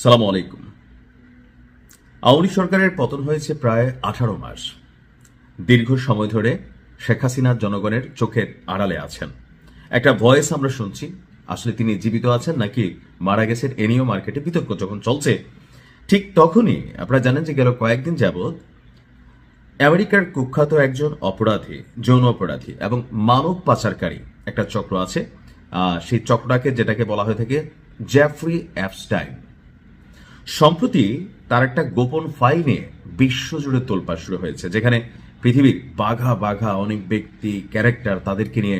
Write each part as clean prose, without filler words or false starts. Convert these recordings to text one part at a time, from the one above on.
সালামু আলাইকুম। আওয়ামী লীগ সরকারের পতন হয়েছে প্রায় 18 মাস। দীর্ঘ সময় ধরে শেখ হাসিনা জনগণের চোখের আড়ালে আছেন। একটা ভয়েস আমরা শুনছি, আসলে তিনি জীবিত আছেন নাকি মারা গেছেন এ নিয়েও মার্কেটে বিতর্ক যখন চলছে, ঠিক তখনই আপনারা জানেন যে গেল কয়েকদিন যাবৎ আমেরিকার কুখ্যাত একজন অপরাধী, যৌন অপরাধী এবং মানব পাচারকারী একটা চক্র আছে। সেই চক্রটাকে যেটাকে বলা হয়ে থাকে জেফ্রি অ্যাপস্টাইন। সম্প্রতি তার একটা গোপন ফাইল নিয়ে বিশ্বজুড়ে তোলপাড় শুরু হয়েছে, যেখানে পৃথিবীর বাঘা বাঘা অনেক ব্যক্তি, ক্যারেক্টার, তাদেরকে নিয়ে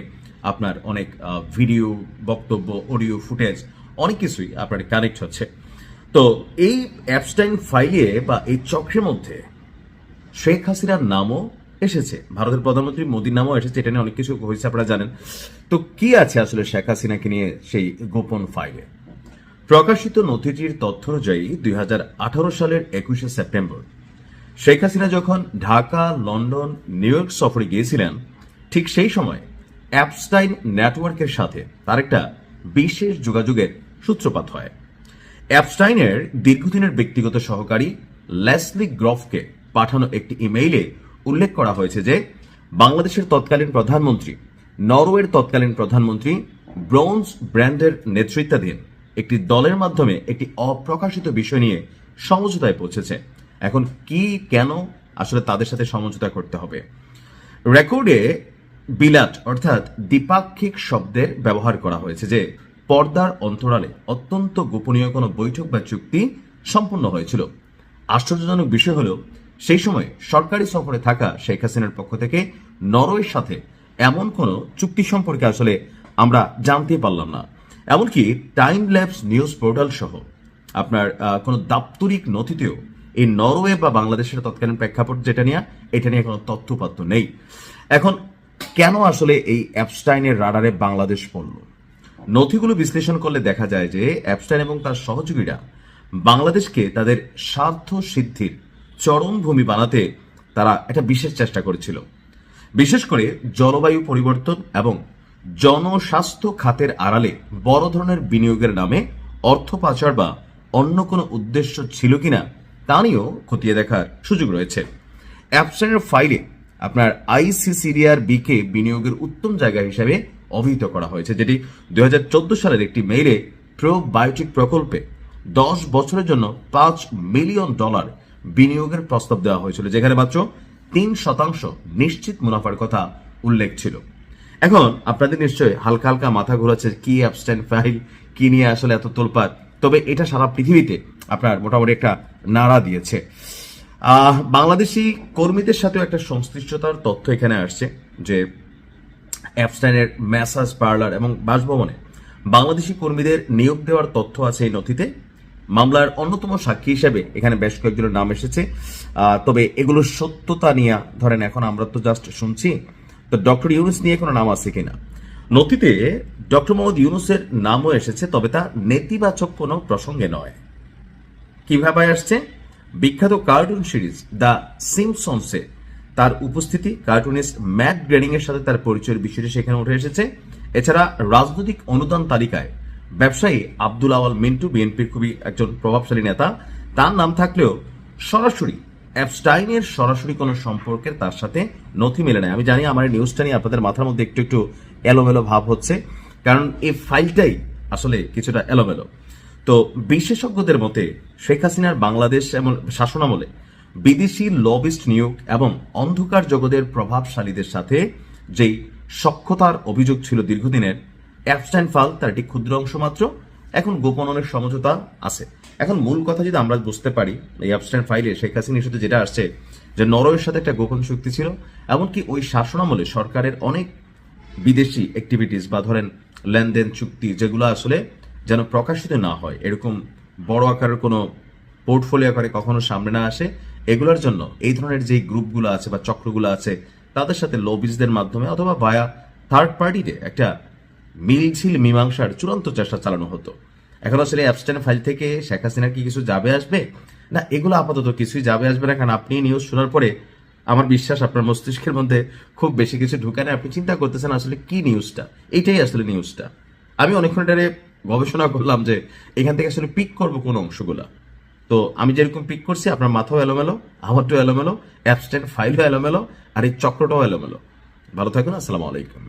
আপনার অনেক ভিডিও, বক্তব্য, অডিও ফুটেজ, অনেক কিছুই আপনার কানেক্ট হচ্ছে। তো এই অ্যাপস্টাইন ফাইলে বা এই চক্রের মধ্যে শেখ হাসিনার নামও এসেছে, ভারতের প্রধানমন্ত্রী মোদীর নামও এসেছে। এটা নিয়ে অনেক কিছু হয়েছে, আপনারা জানেন। তো কি আছে আসলে শেখ হাসিনাকে নিয়ে সেই গোপন ফাইলে? প্রকাশিত নথিটির তথ্য অনুযায়ী 2018 সালের 21শে সেপ্টেম্বর শেখ হাসিনা যখন ঢাকা, লন্ডন, নিউ ইয়র্ক সফরে গিয়েছিলেন, ঠিক সেই সময় অ্যাপস্টাইন নেটওয়ার্কের সাথে তার একটা বিশেষ যোগাযোগের সূত্রপাত হয়। অ্যাপস্টাইনের দীর্ঘদিনের ব্যক্তিগত সহকারী লেসলি গ্রফকে পাঠানো একটি ইমেইলে উল্লেখ করা হয়েছে যে বাংলাদেশের তৎকালীন প্রধানমন্ত্রী, নরওয়ের তৎকালীন প্রধানমন্ত্রী ব্রোন্স ব্র্যান্ডের নেতৃত্বাধীন একটি দলের মাধ্যমে একটি অপ্রকাশিত বিষয় নিয়ে সমঝোতায় পৌঁছেছে। এখন কি, কেন আসলে তাদের সাথে সমঝোতা করতে হবে? রেকর্ডে বিলাট অর্থাৎ দ্বিপাক্ষিক শব্দের ব্যবহার করা হয়েছে যে পর্দার অন্তরালে অত্যন্ত গোপনীয় কোনো বৈঠক বা চুক্তি সম্পন্ন হয়েছিল। আশ্চর্যজনক বিষয় হলো, সেই সময় সরকারি সফরে থাকা শেখ হাসিনার পক্ষ থেকে নরওয়ের সাথে এমন কোনো চুক্তি সম্পর্কে আসলে আমরা জানতে পারলাম না। এমনকি টাইম ল্যাপস নিউজ পোর্টাল সহ আপনার কোনো দাপ্তরিক নথিতেও এই নরওয়ে বা বাংলাদেশের তৎকালীন প্রেক্ষাপট যেটা নিয়ে, এটা নিয়ে কোনো তথ্যপাত্র নেই। এখন কেন আসলে এই অ্যাপস্টাইনের রাডারে বাংলাদেশ পড়ল? নথিগুলো বিশ্লেষণ করলে দেখা যায় যে অ্যাপস্টাইন এবং তার সহযোগীরা বাংলাদেশকে তাদের স্বার্থ সিদ্ধির চরম ভূমি বানাতে তারা একটা বিশেষ চেষ্টা করেছিল। বিশেষ করে জলবায়ু পরিবর্তন এবং জনস্বাস্থ্য খাতের আড়ালে বড় ধরনের বিনিয়োগের নামে অর্থ পাচার বা অন্য কোনো উদ্দেশ্য ছিল কিনা তা নিয়েও খতিয়ে দেখার সুযোগ রয়েছে। অ্যাপস্টাইনের ফাইলে আপনার আইসিসিডিআর বিকে বিনিয়োগের উত্তম জায়গা হিসেবে অভিহিত করা হয়েছে, যেটি 2014 সালের একটি মেইলে প্রোবায়োটিক প্রকল্পে 10 বছরের জন্য $5 মিলিয়ন বিনিয়োগের প্রস্তাব দেওয়া হয়েছিল, যেখানে মাত্র 3% নিশ্চিত মুনাফার কথা উল্লেখ ছিল। এখন আপনাদের নিশ্চয়ই হালকা হালকা মাথা ঘোরাচ্ছে, কি অ্যাপস্টাইন ফাইল, কি নিয়ে আসলে এত তোলপাড়? তবে এটা সারা পৃথিবীতে আপনার মোটামুটি একটা নাড়া দিয়েছে। বাংলাদেশি কর্মীদের সাথেও একটা সংশ্লিষ্টতার তথ্য এখানে আসছে যে অ্যাপস্টাইনের ম্যাসাজ পার্লার এবং বাসভবনে বাংলাদেশি কর্মীদের নিয়োগ দেওয়ার তথ্য আছে এই নথিতে। মামলার অন্যতম সাক্ষী হিসেবে এখানে বেশ কয়েকজনের নাম এসেছে। তবে এগুলোর সত্যতা নিয়ে ধরেন এখন আমরা তো জাস্ট শুনছি, তো ডক্টর ইউনুস নিয়ে কোনো নাম আছে কিনা? নথিতে ডক্টর মোহাম্মদ ইউনুসের নামও এসেছে, তবে তা নেতিবাচক কোনো প্রসঙ্গে নয়। কিভাবে আসছে? বিখ্যাত কার্টুন সিরিজ দ্য সিম্পসনসে তার উপস্থিতি, কার্টুনিস্ট ম্যাট গ্রেনিং এর সাথে তার পরিচয়ের বিষয়টি সেখানে উঠে এসেছে। এছাড়া রাজনৈতিক অনুদান তালিকায় ব্যবসায়ী আব্দুল আওয়াল মিন্টু, বিএনপির খুবই একজন প্রভাবশালী নেতা, তার নাম থাকলেও সরাসরি অ্যাপস্টাইনের সরাসরি কোনো সম্পর্কের তার সাথে নথি মেলে নেয়। আমি জানি আমার এই নিউজটা নিয়ে আপনাদের মাথার মধ্যে একটু একটু এলোমেলো ভাব হচ্ছে, কারণ এই ফাইলটাই আসলে কিছুটা এলোমেলো। তো বিশেষজ্ঞদের মতে শেখ হাসিনার বাংলাদেশ এমন শাসনামলে বিদেশি লবিস্ট নিয়োগ এবং অন্ধকার জগতের প্রভাবশালীদের সাথে যেই সখ্যতার অভিযোগ ছিল দীর্ঘদিনের, অ্যাপস্টাইন ফাইল তার একটি ক্ষুদ্র অংশ মাত্র। এখন গোপন অনেক সমঝোতা আছে। এখন মূল কথা যদি আমরা বুঝতে পারি, এই অ্যাপস্টাইন ফাইলে শেখ হাসিনার সাথে যেটা আসছে যে নরওয়ের সাথে একটা গোপন চুক্তি ছিল, এমনকি ওই শাসনামলে সরকারের অনেক বিদেশি অ্যাক্টিভিটিস বা ধরেন লেনদেন চুক্তি যেগুলো আসলে যেন প্রকাশিত না হয়, এরকম বড় আকারের কোনো পোর্টফোলিও আকারে কখনো সামনে না আসে, এগুলোর জন্য এই ধরনের যে গ্রুপগুলো আছে বা চক্রগুলো আছে তাদের সাথে লবিজদের মাধ্যমে অথবা ভায়া থার্ড পার্টিতে একটা মিলঝিল মীমাংসার চূড়ান্ত চেষ্টা চালানো হতো। এখন আসলে অ্যাপস্টাইন ফাইল থেকে শেখ হাসিনার কি কিছু যাবে আসবে না? এগুলো আপাতত কিছুই যাবে আসবে না, কারণ আপনি নিউজ শোনার পরে আমার বিশ্বাস আপনার মস্তিষ্কের মধ্যে খুব বেশি কিছু ঢুকে না। আপনি চিন্তা করতেছেন আসলে কি নিউজটা, এইটাই আসলে নিউজটা। আমি অনেকক্ষণ এটারে গবেষণা করলাম যে এখান থেকে আসলে পিক করবো কোন অংশগুলা। তো আমি যেরকম পিক করছি আপনার মাথাও এলোমেলো, আমারটাও এলোমেলো, অ্যাবস্ট্রাক্ট ফাইলও এলোমেলো, আর এই চক্রটাও এলোমেলো। ভালো থাকুন, আসসালামু আলাইকুম।